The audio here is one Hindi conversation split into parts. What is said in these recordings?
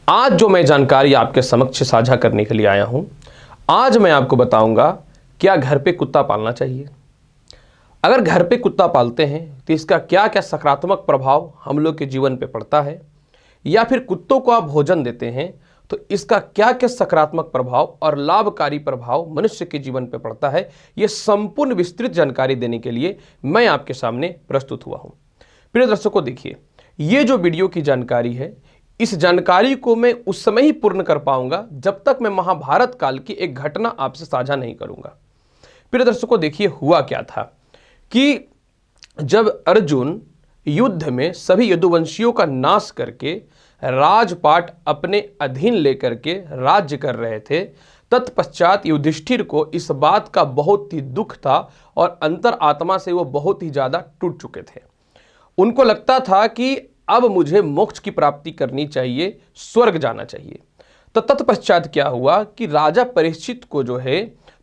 आज जो मैं जानकारी आपके समक्ष साझा करने के लिए आया हूं, आज मैं आपको बताऊंगा क्या घर पे कुत्ता पालना चाहिए। अगर घर पे कुत्ता पालते हैं तो इसका क्या क्या सकारात्मक प्रभाव हम लोग के जीवन पे पड़ता है, या फिर कुत्तों को आप भोजन देते हैं तो इसका क्या क्या सकारात्मक प्रभाव और लाभकारी प्रभाव मनुष्य के जीवन पे पड़ता है। यह संपूर्ण विस्तृत जानकारी देने के लिए मैं आपके सामने प्रस्तुत हुआ हूं। प्रिय दर्शकों, देखिए, ये जो वीडियो की जानकारी है, इस जानकारी को मैं उस समय ही पूर्ण कर पाऊंगा जब तक मैं महाभारत काल की एक घटना आपसे साझा नहीं करूंगा। प्रिय दर्शकों, देखिए, हुआ क्या था कि जब अर्जुन युद्ध में सभी यदुवंशियों का नाश करके राजपाट अपने अधीन लेकर के राज्य कर रहे थे, तत्पश्चात युधिष्ठिर को इस बात का बहुत ही दुख था और अंतर आत्मा से वो बहुत ही ज्यादा टूट चुके थे। उनको लगता था कि अब मुझे मोक्ष की प्राप्ति करनी चाहिए, स्वर्ग जाना चाहिए। तो तत्पश्चात क्या हुआ कि राजा परीक्षित को जो है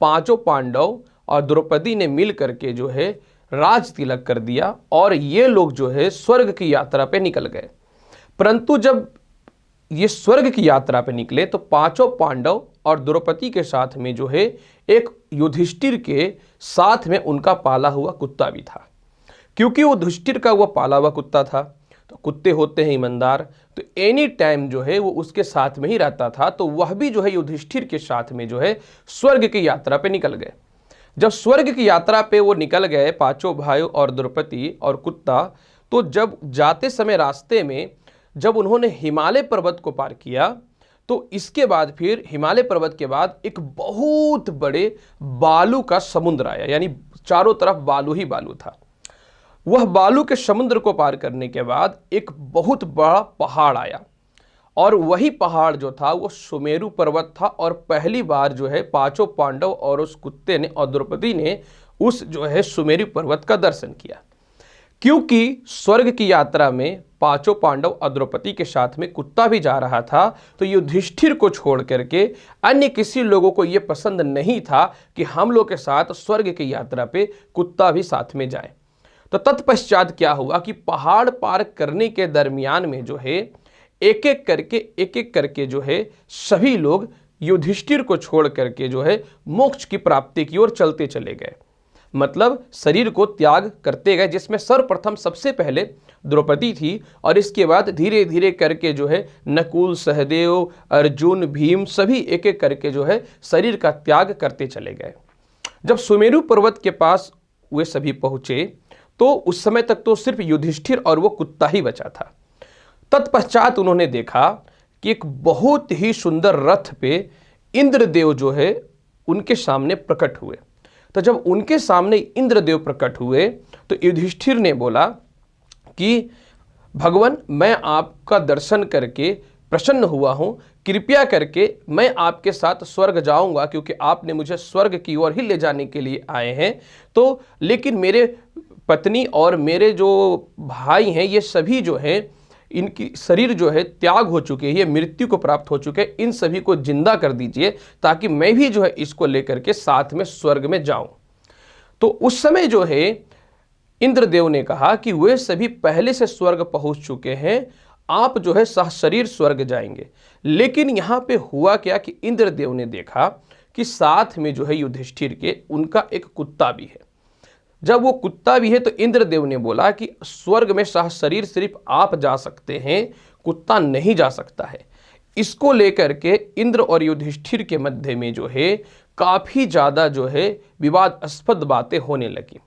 पांचों पांडव और द्रौपदी ने मिल करके जो है राज तिलक कर दिया और ये लोग जो है स्वर्ग की यात्रा पे निकल गए। परंतु जब ये स्वर्ग की यात्रा पे निकले तो पांचों पांडव और द्रौपदी के साथ में जो है एक युधिष्ठिर के साथ में उनका पाला हुआ कुत्ता भी था। क्योंकि वो युधिष्ठिर का वो पाला हुआ कुत्ता था, तो कुत्ते होते हैं ईमानदार, तो एनी टाइम जो है वो उसके साथ में ही रहता था। तो वह भी जो है युधिष्ठिर के साथ में जो है स्वर्ग की यात्रा पे निकल गए। जब स्वर्ग की यात्रा पे वो निकल गए, पांचों भाई और द्रौपदी और कुत्ता, तो जब जाते समय रास्ते में जब उन्होंने हिमालय पर्वत को पार किया, तो इसके बाद फिर हिमालय पर्वत के बाद एक बहुत बड़े बालू का समुद्र आया, यानी चारों तरफ बालू ही बालू था। वह बालू के समुद्र को पार करने के बाद एक बहुत बड़ा पहाड़ आया और वही पहाड़ जो था वो सुमेरु पर्वत था। और पहली बार जो है पांचों पांडव और उस कुत्ते ने और द्रौपदी ने उस जो है सुमेरु पर्वत का दर्शन किया। क्योंकि स्वर्ग की यात्रा में पांचों पांडव और द्रौपदी के साथ में कुत्ता भी जा रहा था, तो युधिष्ठिर को छोड़ करके अन्य किसी लोगों को यह पसंद नहीं था कि हम लोग के साथ स्वर्ग की यात्रा पे कुत्ता भी साथ में जाए। तो तत्पश्चात क्या हुआ कि पहाड़ पार करने के दरमियान में जो है एक एक करके जो है सभी लोग युधिष्ठिर को छोड़ करके जो है मोक्ष की प्राप्ति की ओर चलते चले गए, मतलब शरीर को त्याग करते गए, जिसमें सर्वप्रथम सबसे पहले द्रौपदी थी और इसके बाद धीरे धीरे करके जो है नकुल, सहदेव, अर्जुन, भीम सभी एक एक करके जो है शरीर का त्याग करते चले गए। जब सुमेरु पर्वत के पास वे सभी पहुंचे तो उस समय तक तो सिर्फ युधिष्ठिर और वो कुत्ता ही बचा था। तत्पश्चात उन्होंने देखा कि एक बहुत ही सुंदर रथ पे इंद्रदेव जो है उनके सामने प्रकट हुए। तो जब उनके सामने इंद्रदेव प्रकट हुए तो युधिष्ठिर ने बोला कि भगवान, मैं आपका दर्शन करके प्रसन्न हुआ हूं, कृपया करके मैं आपके साथ स्वर्ग जाऊंगा, क्योंकि आपने मुझे स्वर्ग की ओर ही ले जाने के लिए आए हैं। तो लेकिन मेरे पत्नी और मेरे जो भाई हैं ये सभी जो हैं इनकी शरीर जो है त्याग हो चुके हैं, ये मृत्यु को प्राप्त हो चुके हैं, इन सभी को जिंदा कर दीजिए ताकि मैं भी जो है इसको लेकर के साथ में स्वर्ग में जाऊं। तो उस समय जो है इंद्रदेव ने कहा कि वे सभी पहले से स्वर्ग पहुंच चुके हैं, आप जो है सहशरीर स्वर्ग जाएंगे। लेकिन यहां पे हुआ क्या कि इंद्रदेव ने देखा कि साथ में जो है युधिष्ठिर के उनका एक कुत्ता भी है। जब वो कुत्ता भी है तो इंद्रदेव ने बोला कि स्वर्ग में सहशरीर सिर्फ आप जा सकते हैं, कुत्ता नहीं जा सकता है। इसको लेकर के इंद्र और युधिष्ठिर के मध्य में जो है काफी ज्यादा जो है विवादास्पद बातें होने लगी।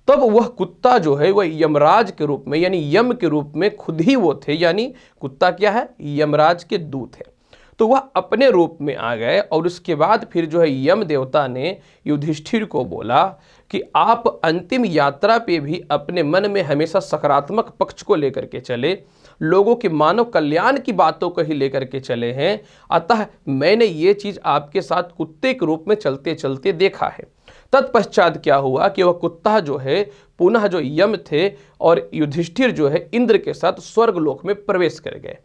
तब वह कुत्ता जो है वह यमराज के रूप में, यानी यम के रूप में खुद ही वो थे, यानी कुत्ता क्या है, यमराज के दूत है। तो वह अपने रूप में आ गए और उसके बाद फिर जो है यम देवता ने युधिष्ठिर को बोला कि आप अंतिम यात्रा पे भी अपने मन में हमेशा सकारात्मक पक्ष को लेकर के चले, लोगों के मानव कल्याण की बातों को ही लेकर के चले हैं। अतः मैंने ये चीज आपके साथ कुत्ते के रूप में चलते चलते देखा है। तत्पश्चात क्या हुआ कि वह कुत्ता जो है पुनः जो यम थे और युधिष्ठिर जो है इंद्र के साथ स्वर्गलोक में प्रवेश कर गए।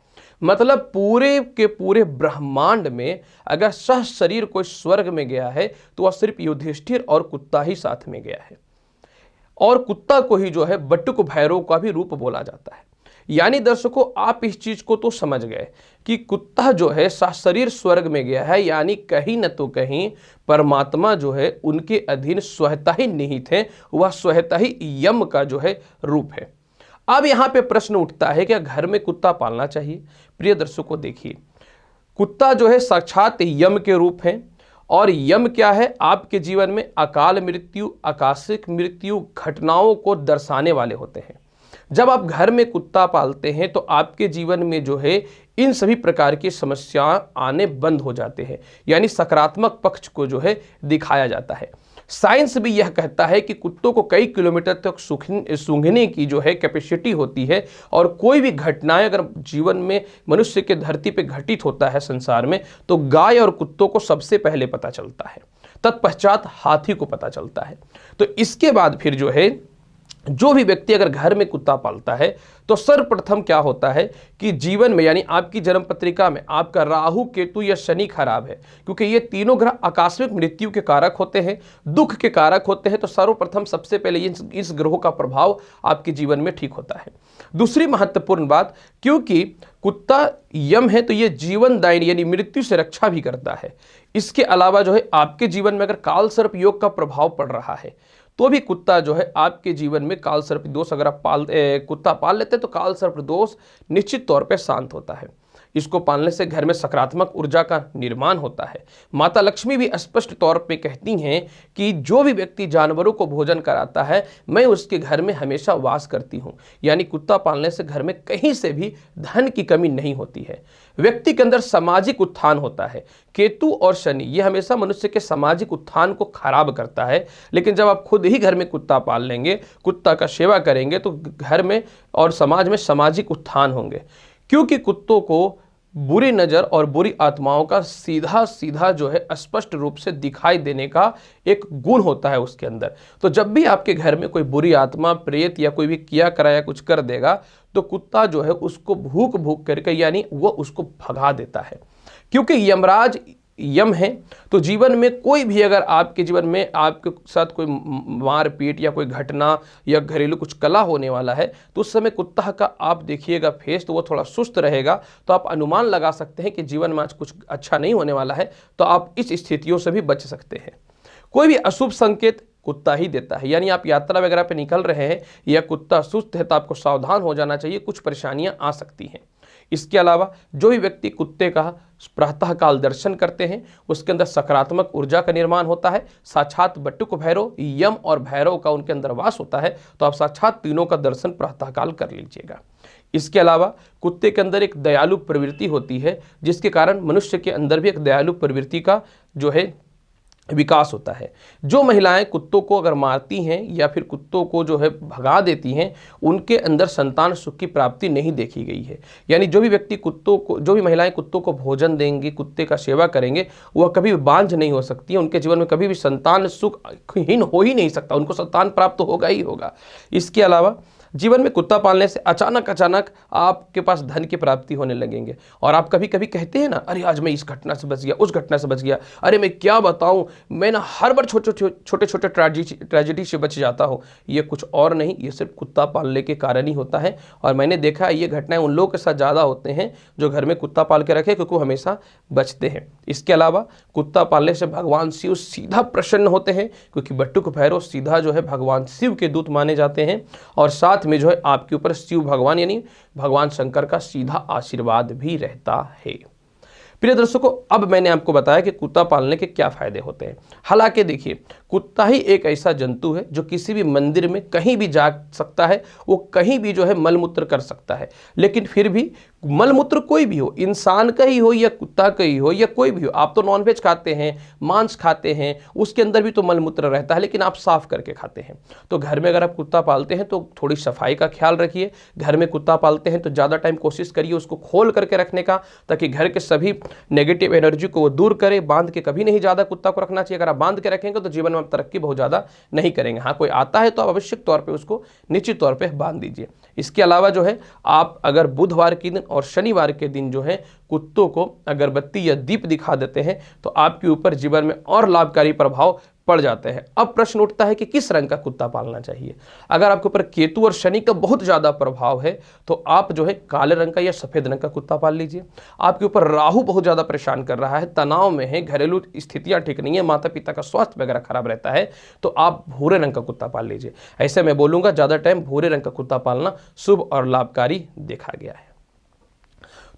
मतलब पूरे के पूरे ब्रह्मांड में अगर सह शरीर कोई स्वर्ग में गया है तो वह सिर्फ युधिष्ठिर और कुत्ता ही साथ में गया है। और कुत्ता को ही जो है बटुक भैरव का भी रूप बोला जाता है। यानी दर्शकों, आप इस चीज को तो समझ गए कि कुत्ता जो है सशरीर स्वर्ग में गया है, यानी कहीं न तो कहीं परमात्मा जो है उनके अधीन स्वतः ही निहित है, वह स्वतः ही यम का जो है रूप है। अब यहां पे प्रश्न उठता है कि घर में कुत्ता पालना चाहिए? प्रिय दर्शकों, देखिए, कुत्ता जो है साक्षात यम के रूप है, और यम क्या है? आपके जीवन में अकाल मृत्यु, आकस्मिक मृत्यु घटनाओं को दर्शाने वाले होते हैं। जब आप घर में कुत्ता पालते हैं तो आपके जीवन में जो है इन सभी प्रकार की समस्याएं आने बंद हो जाते हैं, यानी सकारात्मक पक्ष को जो है दिखाया जाता है। साइंस भी यह कहता है कि कुत्तों को कई किलोमीटर तक सूंघने की जो है कैपेसिटी होती है, और कोई भी घटनाएं अगर जीवन में मनुष्य के धरती पे घटित होता है संसार में, तो गाय और कुत्तों को सबसे पहले पता चलता है, तत्पश्चात हाथी को पता चलता है। तो इसके बाद फिर जो है जो भी व्यक्ति अगर घर में कुत्ता पालता है तो सर्वप्रथम क्या होता है कि जीवन में, यानी आपकी जन्म पत्रिका में आपका राहु, केतु या शनि खराब है, क्योंकि ये तीनों ग्रह आकस्मिक मृत्यु के कारक होते हैं, दुख के कारक होते हैं, तो सर्वप्रथम सबसे पहले इस ग्रहों का प्रभाव आपके जीवन में ठीक होता है। दूसरी महत्वपूर्ण बात, क्योंकि कुत्ता यम है तो ये जीवनदायिनी यानी मृत्यु से रक्षा भी करता है। इसके अलावा जो है आपके जीवन में अगर काल सर्प योग का प्रभाव पड़ रहा है तो भी कुत्ता जो है आपके जीवन में काल सर्प दोष, अगर आप कुत्ता पाल लेते हैं तो काल सर्प दोष निश्चित तौर पे शांत होता है। इसको पालने से घर में सकारात्मक ऊर्जा का निर्माण होता है। माता लक्ष्मी भी स्पष्ट तौर पे कहती हैं कि जो भी व्यक्ति जानवरों को भोजन कराता है, मैं उसके घर में हमेशा वास करती हूँ। यानी कुत्ता पालने से घर में कहीं से भी धन की कमी नहीं होती है। व्यक्ति के अंदर सामाजिक उत्थान होता है। केतु और शनि ये हमेशा मनुष्य के सामाजिक उत्थान को खराब करता है, लेकिन जब आप खुद ही घर में कुत्ता पाल लेंगे, कुत्ता का सेवा करेंगे, तो घर में और समाज में सामाजिक उत्थान होंगे। क्योंकि कुत्तों को बुरी नज़र और बुरी आत्माओं का सीधा सीधा जो है स्पष्ट रूप से दिखाई देने का एक गुण होता है उसके अंदर। तो जब भी आपके घर में कोई बुरी आत्मा, प्रेत या कोई भी किया कराया कुछ कर देगा, तो कुत्ता जो है उसको भूक भूक करके, यानी वो उसको भगा देता है। क्योंकि यमराज यम है, तो जीवन में कोई भी अगर आपके जीवन में आपके साथ कोई मारपीट या कोई घटना या घरेलू कुछ कला होने वाला है, तो उस समय कुत्ता का आप देखिएगा फेस, तो वो थोड़ा सुस्त रहेगा, तो आप अनुमान लगा सकते हैं कि जीवन में आज कुछ अच्छा नहीं होने वाला है, तो आप इस स्थितियों से भी बच सकते हैं। कोई भी अशुभ संकेत कुत्ता ही देता है, यानी आप यात्रा वगैरह पे निकल रहे हैं या कुत्ता सुस्त है तो आपको सावधान हो जाना चाहिए, कुछ परेशानियां आ सकती हैं। इसके अलावा जो भी व्यक्ति कुत्ते का प्रातःकाल दर्शन करते हैं, उसके अंदर सकारात्मक ऊर्जा का निर्माण होता है। साक्षात बटुक भैरव, यम और भैरव का उनके अंदर वास होता है, तो आप साक्षात तीनों का दर्शन प्रातःकाल कर लीजिएगा। इसके अलावा कुत्ते के अंदर एक दयालु प्रवृत्ति होती है, जिसके कारण मनुष्य के अंदर भी एक दयालु प्रवृत्ति का जो है विकास होता है। जो महिलाएं कुत्तों को अगर मारती हैं या फिर कुत्तों को जो है भगा देती हैं, उनके अंदर संतान सुख की प्राप्ति नहीं देखी गई है। यानी जो भी महिलाएं कुत्तों को भोजन देंगी, कुत्ते का सेवा करेंगे, वह कभी बांझ नहीं हो सकती है। उनके जीवन में कभी भी संतान सुखहीन हो ही नहीं सकता, उनको संतान प्राप्त होगा ही होगा। इसके अलावा जीवन में कुत्ता पालने से अचानक आपके पास धन की प्राप्ति होने लगेंगे। और आप कभी कभी कहते हैं ना, अरे आज मैं इस घटना से बच गया, उस घटना से बच गया, अरे मैं क्या बताऊं, मैं ना हर बार छोटे ट्रेजेडी से बच जाता हूं। ये कुछ और नहीं, ये सिर्फ कुत्ता पालने के कारण ही होता है। और मैंने देखा है ये घटनाएं उन लोगों के साथ ज़्यादा होते हैं जो घर में कुत्ता पाल के रखे, क्योंकि वो हमेशा बचते हैं। इसके अलावा कुत्ता पालने से भगवान शिव सीधा प्रसन्न होते हैं, क्योंकि बटुक भैरव सीधा जो है भगवान शिव के दूत माने जाते हैं। और साथ में जो है आपके ऊपर शिव भगवान यानी भगवान शंकर का सीधा आशीर्वाद भी रहता है। प्रिय दर्शकों, अब मैंने आपको बताया कि कुत्ता पालने के क्या फायदे होते हैं। हालांकि देखिए, कुत्ता ही एक ऐसा जंतु है जो किसी भी मंदिर में कहीं भी जा सकता है, वो कहीं भी जो है मलमूत्र कर सकता है। लेकिन फिर भी मलमूत्र कोई भी हो, इंसान का ही हो या कुत्ता का ही हो या कोई भी हो, आप तो नॉनवेज खाते हैं, मांस खाते हैं, उसके अंदर भी तो मलमूत्र रहता है, लेकिन आप साफ करके खाते हैं। तो घर में अगर आप कुत्ता पालते हैं तो थोड़ी सफाई का ख्याल रखिए। घर में कुत्ता पालते हैं तो ज़्यादा टाइम कोशिश करिए उसको खोल करके रखने का, ताकि घर के सभी नेगेटिव एनर्जी को वो दूर करे। बांध के कभी नहीं ज़्यादा कुत्ता को रखना चाहिए। अगर आप बांध के रखेंगे तो जीवन में आप तरक्की बहुत ज़्यादा नहीं करेंगे। हाँ, कोई आता है तो आप आवश्यक तौर पे उसको निश्चित तौर पे बांध दीजिए। इसके अलावा जो है आप अगर बुधवार के दिन और शनिवार के दिन जो है कुत्तों को अगरबत्ती या दीप दिखा देते हैं तो आपके ऊपर जीवन में और लाभकारी प्रभाव पड़ जाते हैं। अब प्रश्न उठता है कि किस रंग का कुत्ता पालना चाहिए। अगर आपके ऊपर केतु और शनि का बहुत ज़्यादा प्रभाव है तो आप जो है काले रंग का या सफ़ेद रंग का कुत्ता पाल लीजिए। आपके ऊपर राहु बहुत ज़्यादा परेशान कर रहा है, तनाव में है, घरेलू स्थितियाँ ठीक नहीं है, माता पिता का स्वास्थ्य वगैरह खराब रहता है, तो आप भूरे रंग का कुत्ता पाल लीजिए। ऐसे मैं बोलूँगा ज़्यादा टाइम भूरे रंग का कुत्ता पालना शुभ और लाभकारी देखा गया है।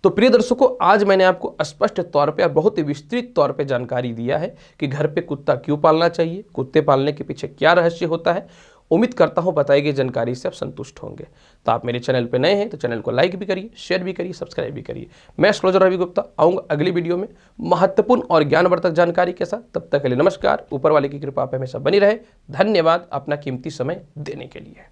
तो प्रिय दर्शकों, आज मैंने आपको स्पष्ट तौर पे और बहुत ही विस्तृत तौर पे जानकारी दिया है कि घर पे कुत्ता क्यों पालना चाहिए, कुत्ते पालने के पीछे क्या रहस्य होता है। उम्मीद करता हूं बताई गई जानकारी से आप संतुष्ट होंगे। तो आप मेरे चैनल पे नए हैं तो चैनल को लाइक भी करिए, शेयर भी करिए, सब्सक्राइब भी करिए। मैं एस्ट्रोलॉजर रवि गुप्ता आऊँगा अगली वीडियो में महत्वपूर्ण और ज्ञानवर्धक जानकारी के साथ। तब तक के लिए नमस्कार। ऊपर वाले की कृपा आप हमेशा बनी रहे। धन्यवाद अपना कीमती समय देने के लिए।